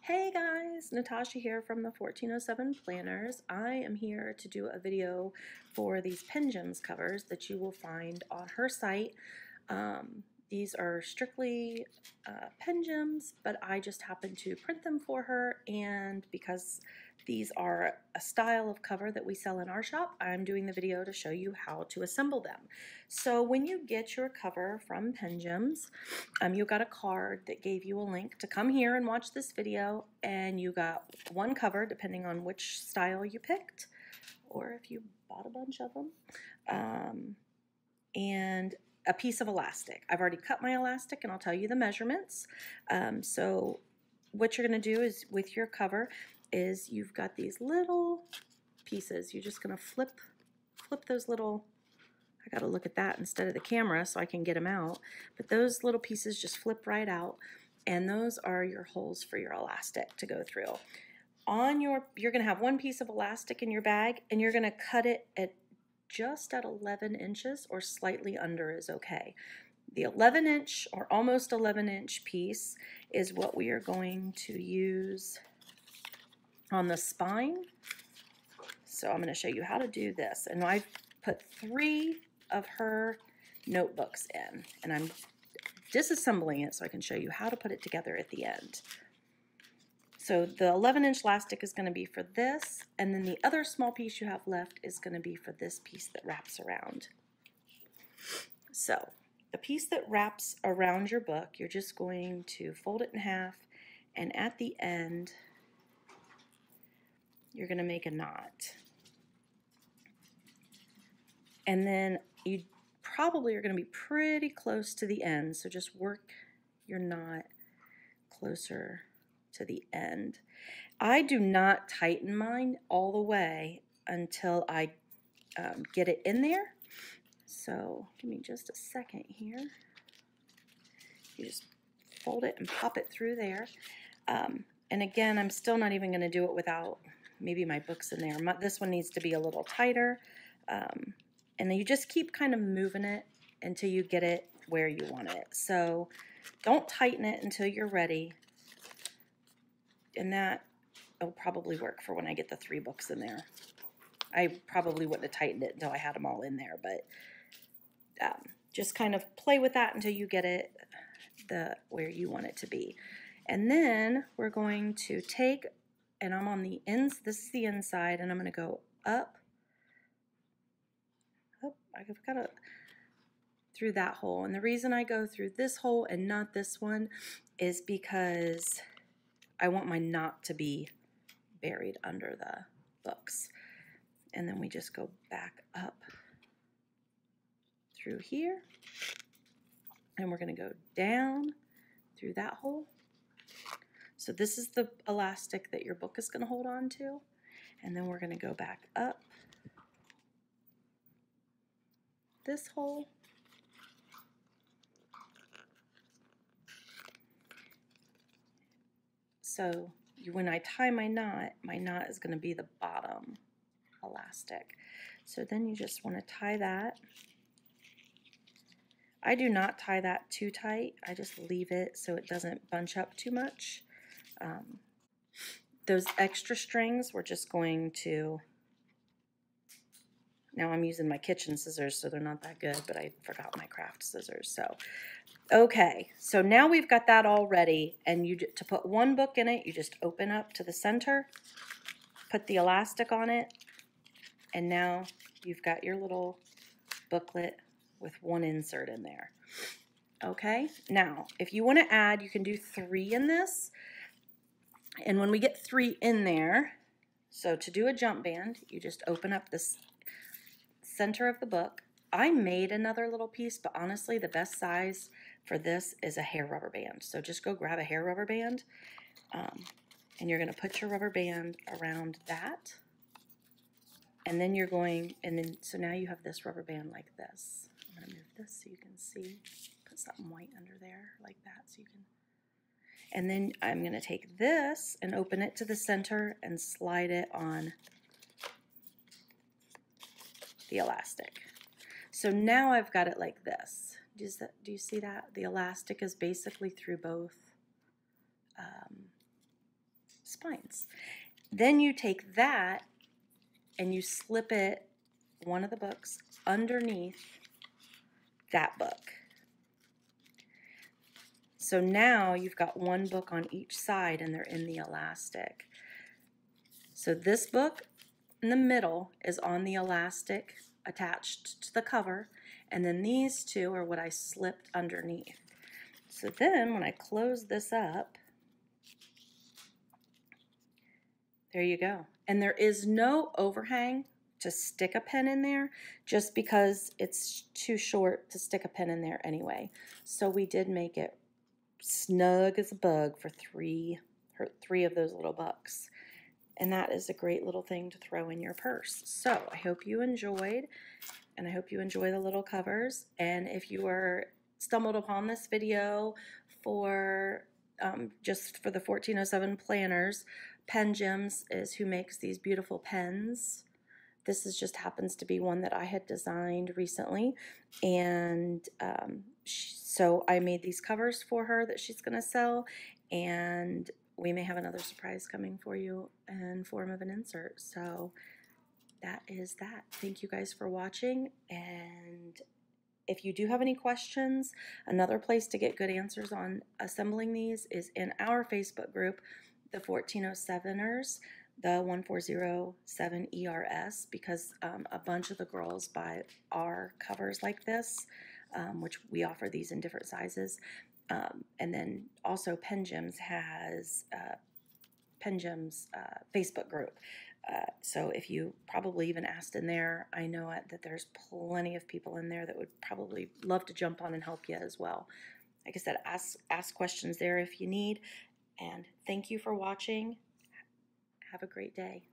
Hey guys, Natasha here from the 1407 Planners. I am here to do a video for these PenGems covers that you will find on her site. These are strictly PenGems, but I just happened to print them for her, and because these are a style of cover that we sell in our shop, I'm doing the video to show you how to assemble them. So when you get your cover from PenGems, you got a card that gave you a link to come here and watch this video, and you got one cover depending on which style you picked, or if you bought a bunch of them, and a piece of elastic. I've already cut my elastic and I'll tell you the measurements. So what you're going to do is with your cover is you've got these little pieces. You're just going to flip those little, I got to look at that instead of the camera so I can get them out, but those little pieces just flip right out, and those are your holes for your elastic to go through. You're going to have one piece of elastic in your bag, and you're going to cut it at just at 11 inches or slightly under is okay. The 11-inch or almost 11-inch piece is what we are going to use on the spine. So I'm going to show you how to do this, and I've put 3 of her notebooks in, and I'm disassembling it so I can show you how to put it together at the end. So the 11-inch elastic is going to be for this, and then the other small piece you have left is going to be for this piece that wraps around. So the piece that wraps around your book, you're just going to fold it in half, and at the end you're going to make a knot. And then you probably are going to be pretty close to the end, so just work your knot closer to the end. I do not tighten mine all the way until I get it in there. So give me just a second here. You just fold it and pop it through there. And again, I'm still not even going to do it without maybe my books in there. This one needs to be a little tighter. And then you just keep kind of moving it until you get it where you want it. So don't tighten it until you're ready. And that will probably work for when I get the 3 books in there. I probably wouldn't have tightened it until I had them all in there, but just kind of play with that until you get it where you want it to be. And then we're going to take, and I'm on the ends, this is the inside, and I'm going to go up. Oh, I've got to through that hole. And the reason I go through this hole and not this one is because I want my knot to be buried under the books. And then we just go back up through here, and we're going to go down through that hole. So this is the elastic that your book is going to hold on to, and then we're going to go back up this hole, so when I tie my knot is going to be the bottom elastic. So then you just want to tie that. I do not tie that too tight. I just leave it so it doesn't bunch up too much. Those extra strings we're just going to, now I'm using my kitchen scissors, so they're not that good, but I forgot my craft scissors. So okay, so now we've got that all ready, and to put one book in it, you just open up to the center, put the elastic on it, and now you've got your little booklet with one insert in there. Okay, now if you want to add, you can do 3 in this, and when we get 3 in there, so to do a jump band, you just open up this center of the book. I made another little piece, but honestly the best size for this is a hair rubber band. So just go grab a hair rubber band, and you're going to put your rubber band around that, and then you're going, and then so now you have this rubber band like this. I'm going to move this so you can see, put something white under there like that so you can, and then I'm going to take this and open it to the center and slide it on the elastic. So now I've got it like this. Do you see that? The elastic is basically through both spines. Then you take that and you slip it, one of the books, underneath that book. So now you've got one book on each side and they're in the elastic. So this book in the middle is on the elastic attached to the cover, and then these two are what I slipped underneath. So then when I close this up, there you go. And there is no overhang to stick a pen in there, just because it's too short to stick a pen in there anyway. So we did make it snug as a bug for three of those little bucks. And that is a great little thing to throw in your purse. So I hope you enjoyed, and I hope you enjoy the little covers. And if you are stumbled upon this video for just for the 1407 planners, PenGems is who makes these beautiful pens. This is just happens to be one that I had designed recently, and so I made these covers for her that she's going to sell, and we may have another surprise coming for you in form of an insert. So that is that. Thank you guys for watching, and if you do have any questions, another place to get good answers on assembling these is in our Facebook group, the 1407ers, the 1407 ERS, because a bunch of the girls buy our covers like this, which we offer these in different sizes. And then also PenGems has PenGems Facebook group. So if you probably even asked in there, I know that there's plenty of people in there that would probably love to jump on and help you as well. Like I said, ask questions there if you need. And thank you for watching. Have a great day.